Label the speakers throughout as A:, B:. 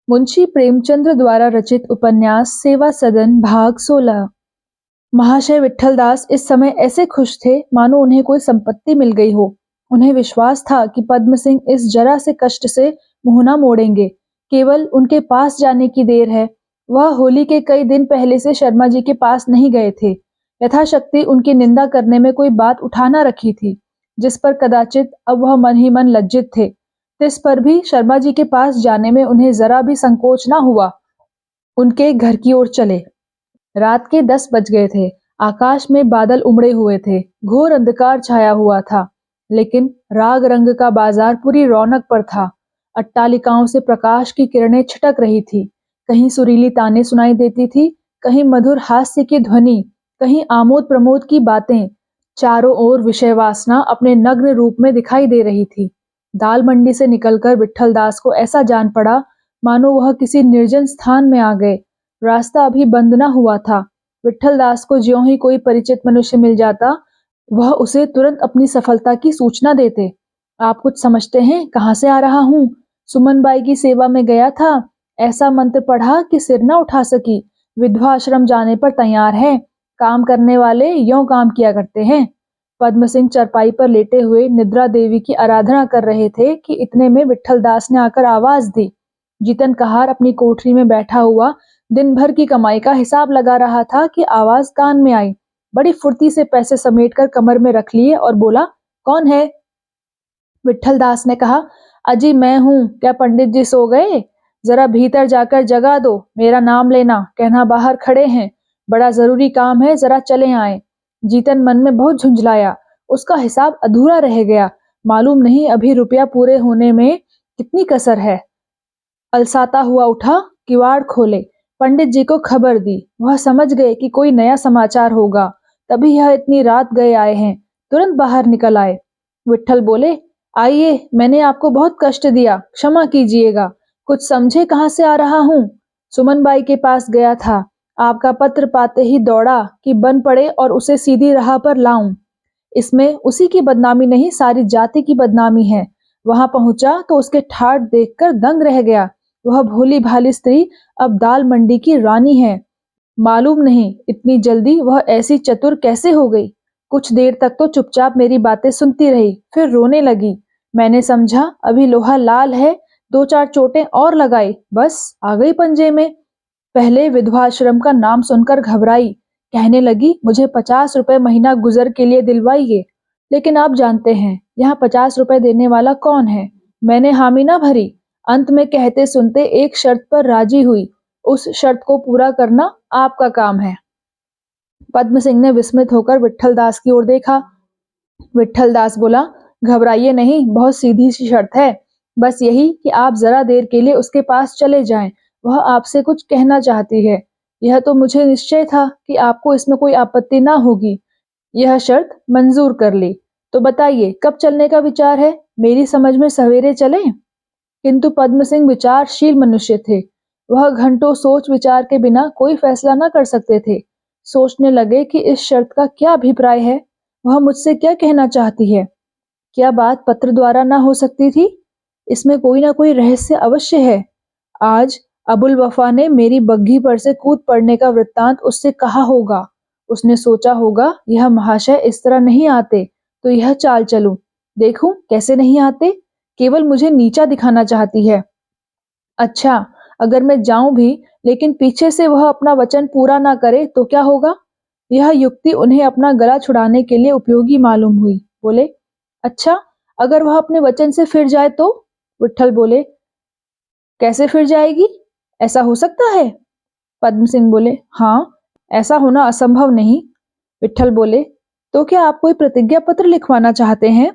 A: मुंशी प्रेमचंद्र द्वारा रचित उपन्यास सेवा सदन भाग 16। महाशय विट्ठलदास इस समय ऐसे खुश थे मानो उन्हें कोई संपत्ति मिल गई हो। उन्हें विश्वास था कि पद्म सिंह इस जरा से कष्ट से मुंह न मोड़ेंगे। केवल उनके पास जाने की देर है। वह होली के कई दिन पहले से शर्मा जी के पास नहीं गए थे। यथाशक्ति उनकी निंदा करने में कोई बात उठा न रखी थी, जिस पर कदाचित अब वह मन ही मन लज्जित थे। इस पर भी शर्मा जी के पास जाने में उन्हें जरा भी संकोच न हुआ। उनके घर की ओर चले। रात के 10 बज गए थे। आकाश में बादल उमड़े हुए थे। घोर अंधकार छाया हुआ था, लेकिन राग रंग का बाजार पूरी रौनक पर था। अट्टालिकाओं से प्रकाश की किरणें छिटक रही थी। कहीं सुरीली ताने सुनाई देती थी, कहीं मधुर हास्य की ध्वनि, कहीं आमोद प्रमोद की बातें। चारों ओर विषय वासना अपने नग्न रूप में दिखाई दे रही थी। दाल मंडी से निकलकर विट्ठलदास को ऐसा जान पड़ा मानो वह किसी निर्जन स्थान में आ गए। रास्ता अभी बंद न हुआ था। विट्ठलदास को ज्यों ही कोई परिचित मनुष्य मिल जाता, वह उसे तुरंत अपनी सफलता की सूचना देते। आप कुछ समझते हैं कहाँ से आ रहा हूँ? सुमन बाई की सेवा में गया था। ऐसा मंत्र पढ़ा कि सिर न उठा सकी। विधवा आश्रम जाने पर तैयार है। काम करने वाले यों काम किया करते हैं। पद्म सिंह चरपाई पर लेटे हुए निद्रा देवी की आराधना कर रहे थे कि इतने में विट्ठलदास ने आकर आवाज दी। जीतन कहार अपनी कोठरी में बैठा हुआ दिन भर की कमाई का हिसाब लगा रहा था कि आवाज कान में आई। बड़ी फुर्ती से पैसे समेटकर कमर में रख लिए और बोला, कौन है? विट्ठलदास ने कहा, अजी मैं हूँ। क्या पंडित जी सो गए? जरा भीतर जाकर जगा दो, मेरा नाम लेना, कहना बाहर खड़े हैं, बड़ा जरूरी काम है, जरा चले आए। जीतन मन में बहुत झुंझलाया। उसका हिसाब अधूरा रह गया। मालूम नहीं अभी रुपया पूरे होने में कितनी कसर है। अलसाता हुआ उठा, किवाड़ खोले, पंडित जी को खबर दी। वह समझ गए कि कोई नया समाचार होगा, तभी यह इतनी रात गए आए हैं। तुरंत बाहर निकल आए। विट्ठल बोले, आइए, मैंने आपको बहुत कष्ट दिया, क्षमा कीजिएगा। कुछ समझे कहाँ से आ रहा हूँ? सुमन बाई के पास गया था। आपका पत्र पाते ही दौड़ा कि बन पड़े और उसे सीधी राह पर लाऊं। इसमें उसी की बदनामी नहीं, सारी जाति की बदनामी है। वहां पहुंचा तो उसके ठाठ देखकर दंग रह गया। वह भोली भाली स्त्री अब दाल मंडी की रानी है। मालूम नहीं इतनी जल्दी वह ऐसी चतुर कैसे हो गई। कुछ देर तक तो चुपचाप मेरी बातें सुनती रही, फिर रोने लगी। मैंने समझा अभी लोहा लाल है, 2-4 चोटें और लगाई, बस आ गई पंजे में। पहले विधवाश्रम का नाम सुनकर घबराई। कहने लगी, मुझे 50 रुपए महीना गुजर के लिए दिलवाइए। लेकिन आप जानते हैं यहाँ 50 रुपए देने वाला कौन है। मैंने हामी ना भरी। अंत में कहते सुनते एक शर्त पर राजी हुई। उस शर्त को पूरा करना आपका काम है। पद्म सिंह ने विस्मित होकर विट्ठलदास की ओर देखा। विट्ठलदास बोला, घबराइए नहीं, बहुत सीधी सी शर्त है। बस यही कि आप जरा देर के लिए उसके पास चले जाएं। वह आपसे कुछ कहना चाहती है। यह तो मुझे निश्चय था कि आपको इसमें कोई आपत्ति ना होगी। यह शर्त मंजूर कर ली। तो बताइए कब चलने का विचार है? मेरी समझ में सवेरे चलें? किंतु पद्म सिंह विचारशील मनुष्य थे। वह घंटों सोच विचार के बिना कोई फैसला न कर सकते थे। सोचने लगे कि इस शर्त का क्या अभिप्राय है। वह मुझसे क्या कहना चाहती है? क्या बात पत्र द्वारा न हो सकती थी? इसमें कोई ना कोई रहस्य अवश्य है। आज अबुल वफा ने मेरी बग्घी पर से कूद पड़ने का वृत्तांत उससे कहा होगा। उसने सोचा होगा यह महाशय इस तरह नहीं आते, तो यह चाल चलूं, देखूं कैसे नहीं आते। केवल मुझे नीचा दिखाना चाहती है। अच्छा, अगर मैं जाऊं भी, लेकिन पीछे से वह अपना वचन पूरा ना करे तो क्या होगा? यह युक्ति उन्हें अपना गला छुड़ाने के लिए उपयोगी मालूम हुई। बोले, अच्छा, अगर वह अपने वचन से फिर जाए तो? विट्ठल बोले, कैसे फिर जाएगी? ऐसा हो सकता है? पद्म सिंह बोले, हाँ, ऐसा होना असंभव नहीं। विट्ठल बोले, तो क्या आप कोई प्रतिज्ञा पत्र लिखवाना चाहते हैं?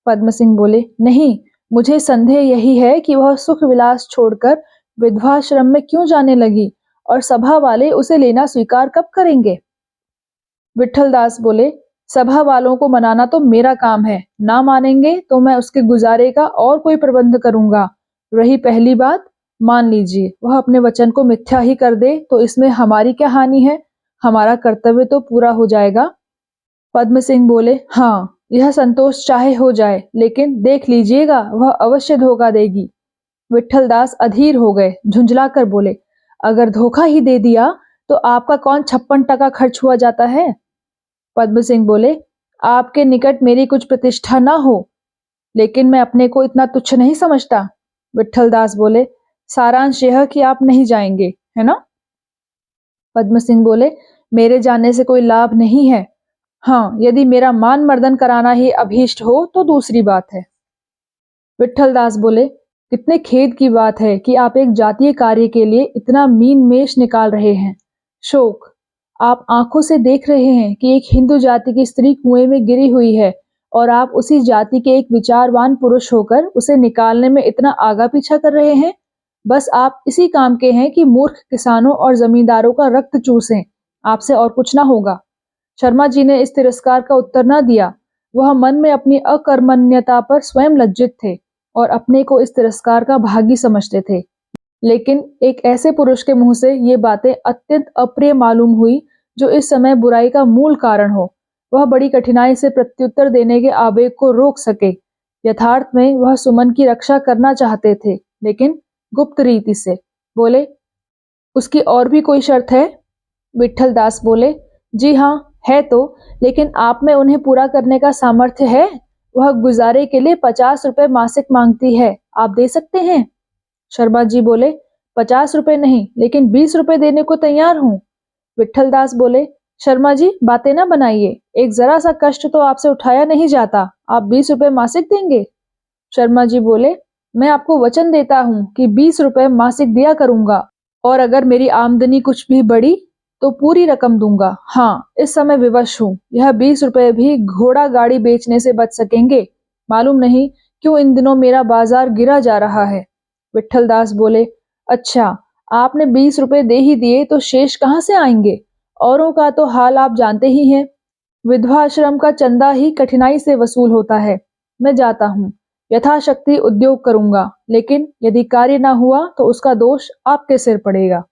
A: पद्म सिंह बोले, नहीं, मुझे संदेह यही है कि वह सुख विलास छोड़कर विधवाश्रम में क्यों जाने लगी और सभा वाले उसे लेना स्वीकार कब करेंगे? विट्ठलदास बोले, सभा वालों को मनाना तो मेरा काम है, ना मानेंगे तो मैं उसके गुजारे का और कोई प्रबंध करूंगा। रही पहली बात, मान लीजिए वह अपने वचन को मिथ्या ही कर दे तो इसमें हमारी क्या हानि है? हमारा कर्तव्य तो पूरा हो जाएगा। पद्म सिंह बोले, हाँ, यह संतोष चाहे हो जाए, लेकिन देख लीजिएगा वह अवश्य धोखा देगी। विट्ठलदास अधीर हो गए, झुंझला कर बोले, अगर धोखा ही दे दिया तो आपका कौन 56 टका खर्च हुआ जाता है। पद्म सिंह बोले, आपके निकट मेरी कुछ प्रतिष्ठा ना हो, लेकिन मैं अपने को इतना तुच्छ नहीं समझता। विट्ठलदास बोले, सारांश यह कि आप नहीं जाएंगे, है ना। पद्म सिंह बोले, मेरे जाने से कोई लाभ नहीं है। हाँ, यदि मेरा मान मर्दन कराना ही अभीष्ट हो तो दूसरी बात है। विट्ठलदास बोले, कितने खेद की बात है कि आप एक जातीय कार्य के लिए इतना मीन मेष निकाल रहे हैं। शोक, आप आंखों से देख रहे हैं कि एक हिंदू जाति की स्त्री कुएं में गिरी हुई है और आप उसी जाति के एक विचारवान पुरुष होकर उसे निकालने में इतना आगा पीछा कर रहे हैं। बस आप इसी काम के हैं कि मूर्ख किसानों और जमींदारों का रक्त चूसें। आपसे और कुछ ना होगा। शर्मा जी ने इस तिरस्कार का उत्तर न दिया। वह मन में अपनी अकर्मण्यता पर स्वयं लज्जित थे और अपने को इस तिरस्कार का भागी समझते थे। लेकिन एक ऐसे पुरुष के मुंह से ये बातें अत्यंत अप्रिय मालूम हुई जो इस समय बुराई का मूल कारण हो। वह बड़ी कठिनाई से प्रत्युत्तर देने के आवेग को रोक सके। यथार्थ में वह सुमन की रक्षा करना चाहते थे, लेकिन गुप्त रीति से। बोले, उसकी और भी कोई शर्त है। विट्ठलदास बोले, जी हाँ है तो, लेकिन आप में उन्हें पूरा करने का सामर्थ्य है। वह गुजारे के लिए 50 रुपए मासिक मांगती है, आप दे सकते हैं। शर्मा जी बोले, 50 रुपए नहीं, लेकिन 20 रुपए देने को तैयार हूँ। विट्ठलदास बोले, शर्मा जी बातें ना बनाइए, एक जरा सा कष्ट तो आपसे उठाया नहीं जाता, आप 20 रुपए मासिक देंगे। शर्मा जी बोले, मैं आपको वचन देता हूँ कि 20 रुपए मासिक दिया करूंगा, और अगर मेरी आमदनी कुछ भी बढ़ी तो पूरी रकम दूंगा। हाँ, इस समय विवश हूँ। यह 20 रुपए भी घोड़ा गाड़ी बेचने से बच सकेंगे। मालूम नहीं क्यों इन दिनों मेरा बाजार गिरा जा रहा है। विट्ठलदास बोले, अच्छा, आपने 20 रुपए दे ही दिए तो शेष कहाँ से आएंगे। औरों का तो हाल आप जानते ही हैं। विधवा आश्रम का चंदा ही कठिनाई से वसूल होता है। मैं जाता हूँ, यथाशक्ति उद्योग करूंगा, लेकिन यदि कार्य न हुआ तो उसका दोष आपके सिर पड़ेगा।